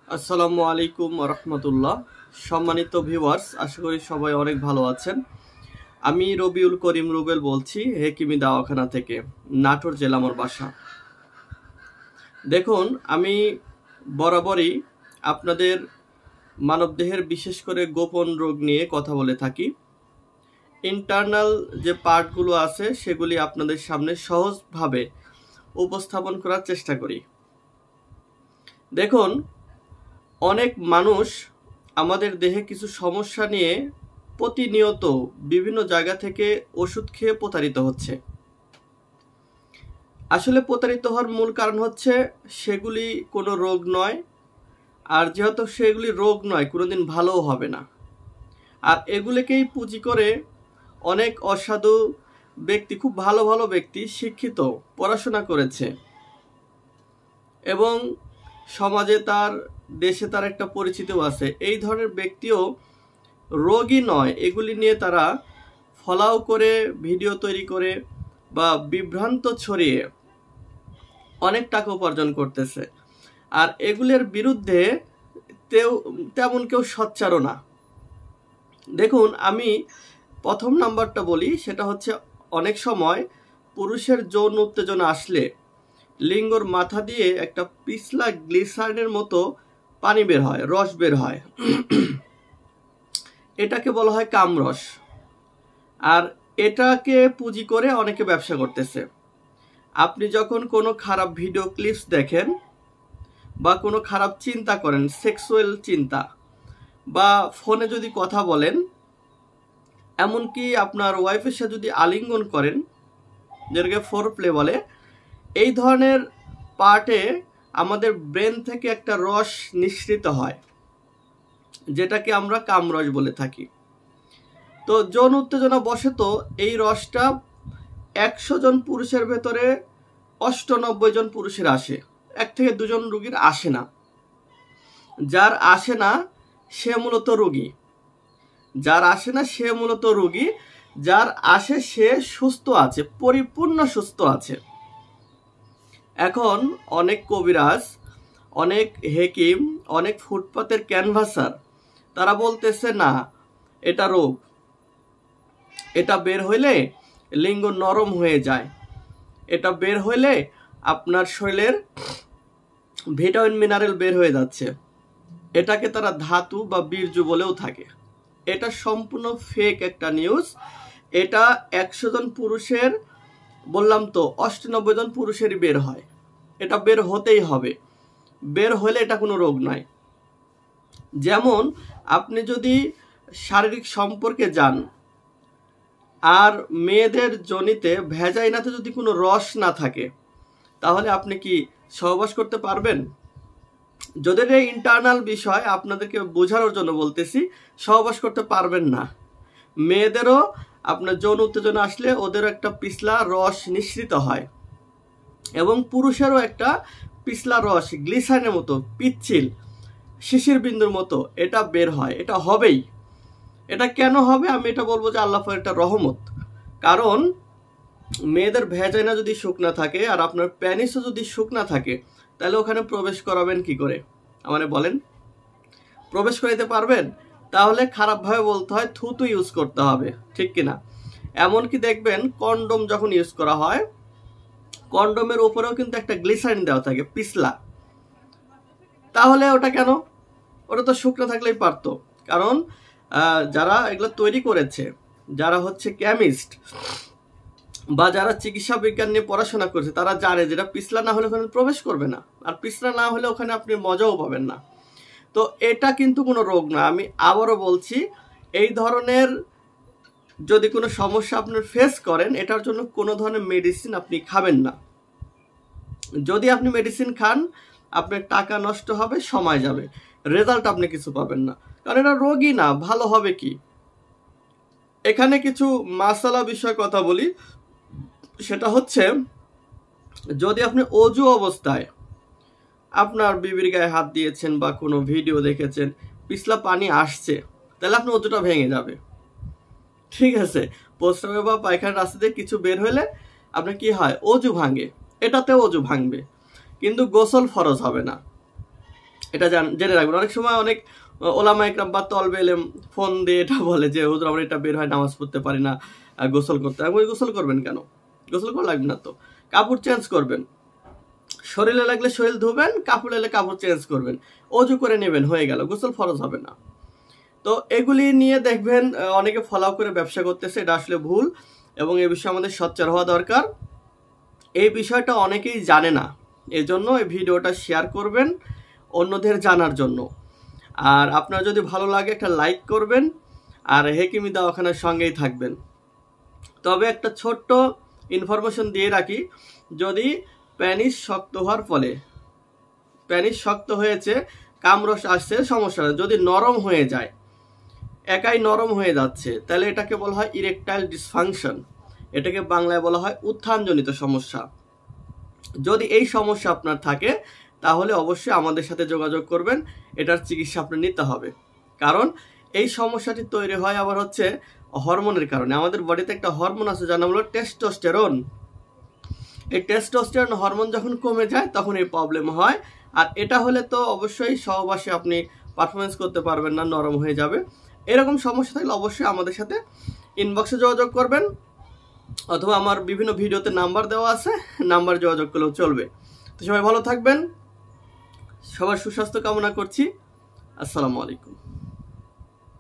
আসসালামু আলাইকুম রহমতুল্লাহ। সম্মানিত ভিউয়ার্স, আশা করি সবাই অনেক ভালো আছেন। আমি রবিউল করিম রুবেল বলছি হেকিমি দাওয়াখানা থেকে, নাটোর জেলা আমার বাসা। দেখুন, আমি বরাবরই আপনাদের মানবদেহের বিশেষ করে গোপন রোগ নিয়ে কথা বলে থাকি। ইন্টারনাল যে পার্টগুলো আছে সেগুলি আপনাদের সামনে সহজভাবে উপস্থাপন করার চেষ্টা করি। দেখুন, অনেক মানুষ আমাদের দেহে কিছু সমস্যা নিয়ে প্রতিনিয়ত বিভিন্ন জায়গা থেকে ওষুধ খেয়ে প্রতারিত হচ্ছে। আসলে প্রতারিত হওয়ার মূল কারণ হচ্ছে সেগুলি কোনো রোগ নয়, আর যেহেতু সেগুলি রোগ নয় কোনোদিন ভালোও হবে না। আর এগুলিকেই পুঁজি করে অনেক অসাধু ব্যক্তি, খুব ভালো ভালো ব্যক্তি, শিক্ষিত, পড়াশোনা করেছে এবং সমাজে তার, দেশে তার একটা পরিচিতিও আছে। এই ধরনের ব্যক্তিও রোগী নয়, এগুলি নিয়ে তারা ফলাও করে, ভিডিও তৈরি করে বা বিভ্রান্ত ছড়িয়ে অনেক টাকা উপার্জন করতেছে। আর এগুলির বিরুদ্ধে তেমন কেউ সোচ্চারও না। দেখুন, আমি প্রথম নাম্বারটা বলি, সেটা হচ্ছে অনেক সময় পুরুষের যৌন উত্তেজনা আসলে লিঙ্গর মাথা দিয়ে একটা পিছলা গ্লিসারিনের মতো পানি বের হয়, রস বের হয়। এটাকে বলা হয় কামরস। আর এটাকে পুঁজি করে অনেকে ব্যবসা করতেছে। আপনি যখন কোনো খারাপ ভিডিও ক্লিপস দেখেন বা কোনো খারাপ চিন্তা করেন, সেক্সুয়াল চিন্তা, বা ফোনে যদি কথা বলেন, এমনকি আপনার ওয়াইফের সাথে যদি আলিঙ্গন করেন, যেটাকে ফোর প্লে বলে, এই ধরনের পার্টে আমাদের ব্রেন থেকে একটা রস নিঃসৃত হয়, যেটাকে আমরা কামরস বলে থাকি। তো যৌন উত্তেজনা বসে তো এই রসটা 100 জন পুরুষের ভেতরে 98 জন পুরুষের আসে, 1 থেকে 2 জন রোগীর আসে না। যার আসে না সে মূলত রোগী, যার আসে না সে মূলত রোগী, যার আসে সে সুস্থ আছে, পরিপূর্ণ সুস্থ আছে। এখন অনেক কবিরাজ, অনেক হেকিম, অনেক ফুটপাতের ক্যানভাসার, তারা বলতেছে না এটা রোগ, এটা বের হইলে লিঙ্গ নরম হয়ে যায়, এটা বের হইলে আপনার শরীরের ভিটামিন মিনারেল বের হয়ে যাচ্ছে। এটাকে তারা ধাতু বা বীর্য বলেও থাকে। এটা সম্পূর্ণ ফেক একটা নিউজ। এটা 100 জন পুরুষের, বললাম তো 98 জন পুরুষেরই বের হয়। এটা বের হতেই হবে, বের হলে এটা কোনো রোগ নয়। যেমন আপনি যদি শারীরিক সম্পর্কে যান আর মেয়েদের যোনিতে, ভ্যাজাইনাতে যদি কোনো রস না থাকে, তাহলে আপনি কি সহবাস করতে পারবেন? যদি এই ইন্টারনাল বিষয় আপনাদেরকে বোঝানোর জন্য বলতেছি, সহবাস করতে পারবেন না। মেয়েদেরও আপনার যৌন উত্তেজনা আসলে ওদেরও একটা পিছলা রস নিঃসৃত হয়, এবং পুরুষেরও একটা পিছলা রস গ্লিসারিনের মতো, পিচ্ছিল শিশির বিন্দুর মতো এটা বের হয়। এটা হবেই। এটা কেন হবে আমি এটা বলবো যে আল্লাহর একটা রহমত। কারণ মেয়েদের ভ্যাজাইনা যদি শুকনা থাকে আর আপনার প্যানিসও যদি শুকনা থাকে, তাহলে ওখানে প্রবেশ করাবেন কি করে? আমারে বলেন, প্রবেশ করাইতে পারবেন? তাহলে খারাপভাবে বলতে হয় থুতু ইউজ করতে হবে, ঠিক কিনা? এমনকি দেখবেন কন্ডোম যখন ইউজ করা হয়, কন্ডোমের উপরেও কিন্তু একটা গ্লিসারিন দেওয়া থাকে, পিছলা। তাহলে ওটা কেন? ওটা তো শুকনো থাকলেই পারতো। কারণ যারা এগুলো তৈরি করেছে, যারা হচ্ছে কেমিস্ট বা যারা চিকিৎসা বিজ্ঞান নিয়ে পড়াশোনা করেছে, তারা জানে যেটা পিছলা না হলে ওখানে প্রবেশ করবে না, আর পিছলা না হলে ওখানে আপনি মজাও পাবেন না। তো এটা কিন্তু কোনো রোগ না। আমি আবারও বলছি, এই ধরনের যদি কোনো সমস্যা আপনার ফেস করেন, এটার জন্য কোনো ধরনের মেডিসিন আপনি খাবেন না। যদি আপনি মেডিসিন খান, আপনার টাকা নষ্ট হবে, সময় যাবে, রেজাল্ট আপনি কিছু পাবেন না। কারণ এটা রোগই না, ভালো হবে কি? এখানে কিছু মাসালা বিষয় কথা বলি। সেটা হচ্ছে, যদি আপনি অজু অবস্থায় আপনার বিবির গায়ে হাত দিয়েছেন বা কোনো ভিডিও দেখেছেন, পিছলা পানি আসছে, তাহলে আপনার অজুটা ভেঙে যাবে, ঠিক আছে? প্রস্রাবে বা পায়খানার রাস্তা দিয়ে কিছু বের হলে আপনার কি হয়? অজু ভাঙে। এটাতেও অজু ভাঙবে, কিন্তু গোসল ফরজ হবে না। এটা জেনে রাখবেন। অনেক সময় অনেক ওলামা ইকরাম বা তলবে ইলম ফোন দিয়ে এটা বলে যে হুজুর আমার এটা বের হয়, নামাজ পড়তে পারি না, গোসল করতে। আমি গোসল করবেন কেন? গোসল করা লাগবে না তো। কাপড় চেঞ্জ করবেন, শরীরে লাগলে শরীর ধুবেন, কাপড় এলে কাপড় চেঞ্জ করবেন, অজু করে নেবেন, হয়ে গেল, গোসল ফরজ হবে না। তো এগুলি নিয়ে দেখবেন অনেকে ফলো করে ব্যবসা করতেছে, এটা আসলে ভুল এবং এই বিষয়ে আমাদের সোচ্চার হওয়া দরকার। এই বিষয়টা অনেকেই জানে না, এজন্য এই ভিডিওটা শেয়ার করবেন অন্যদের জানার জন্য। আর আপনার যদি ভালো লাগে একটা লাইক করবেন আর হেকিমি দাওয়াখানার সঙ্গেই থাকবেন। তবে একটা ছোট্ট ইনফরমেশন দিয়ে রাখি, যদি প্যানিস শক্ত হওয়ার ফলে, প্যানিস শক্ত হয়েছে, কামরস আসছে, সমস্যা নেই। যদি নরম হয়ে যায়, একাই নরম হয়ে যাচ্ছে, তাহলে এটাকে বলা হয় ইরেকটাইল ডিসফাংশন। এটাকে বাংলায় বলা হয় উত্থানজনিত সমস্যা। যদি এই সমস্যা আপনার থাকে তাহলে অবশ্যই আমাদের সাথে যোগাযোগ করবেন, এটার চিকিৎসা আপনার নিতে হবে। কারণ এই সমস্যাটি তৈরি হয় আবার হচ্ছে হরমোনের কারণে। আমাদের বডিতে একটা হরমোন আছে যার নাম হলো টেস্টোস্টেরন। এই টেস্টোস্টেরন হরমোন যখন কমে যায় তখন এই প্রবলেম হয়। আর এটা হলে তো অবশ্যই সহবাসে আপনি পারফরমেন্স করতে পারবেন না, নরম হয়ে যাবে। এরকম সমস্যা থাকলে অবশ্যই আমাদের সাথে ইনবক্সে যোগাযোগ করবেন, অথবা আমার বিভিন্ন ভিডিওতে নাম্বার দেওয়া আছে, নাম্বার যোগাযোগ করলেও চলবে। তো সবাই ভালো থাকবেন, সবার সুস্বাস্থ্য কামনা করছি। আসসালামু আলাইকুম।